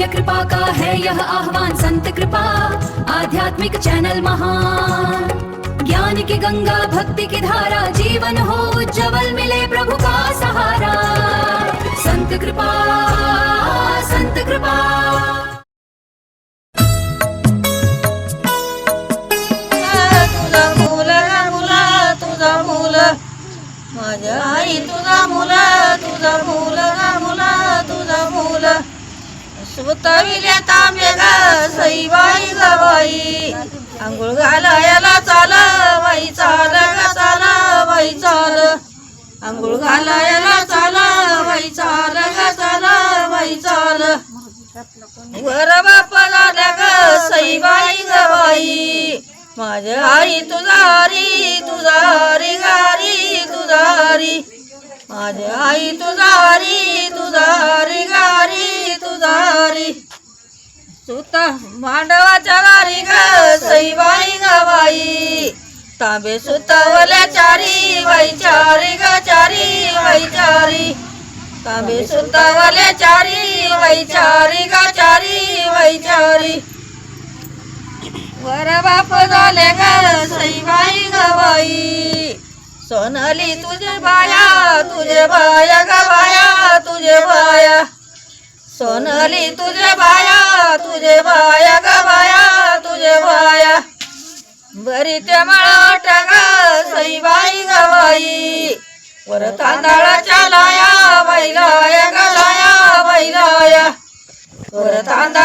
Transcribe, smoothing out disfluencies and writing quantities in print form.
काव्य कृपा का है यह आह्वान, संत कृपा आध्यात्मिक चैनल महान। ज्ञान की गंगा भक्ति की धारा, जीवन हो उज्जवल मिले प्रभु का सहारा। संत कृपा, संत कृपा। माझ्या आई तुझा मुला, तुझा मुला मुला तुझा मुला। सुतविल्या तांबे ग सईबाई गवाई, आंघोळ घालायला चाल बाई चाल ग चाल बाई चाल। आंघोळ घालायला चाल बाई चाल ग चाल बाई चाल। वर बाप झाल्या ग सईबाई गवाई, माझ्या आई तुझारी तुझारी गारी तुझारी। माझ्या आई तुझारी तुझारी गारी तुझारी। सुता मांडवाच्या गारी ग सईबाई गवाई, तांबे सुतावल्या चारी बाई चारी ग चारी बाई चारी। तांबे सुतावल्या चारी बाई चारी ग चारी बाई चारी। वर बाप झाले ग सईबाई गवाई, सोनाली तुझे बाया तुझे बाया ग बाया तुझे बाया। सोनाली तुझे बाया तुझे बाया ग बाया तुझे बाया। बरी ते मळाट ग सईबाई गवाई, वर तांदळाच्या लाया बैलाया ग लाया बैलाया। वर तांदळा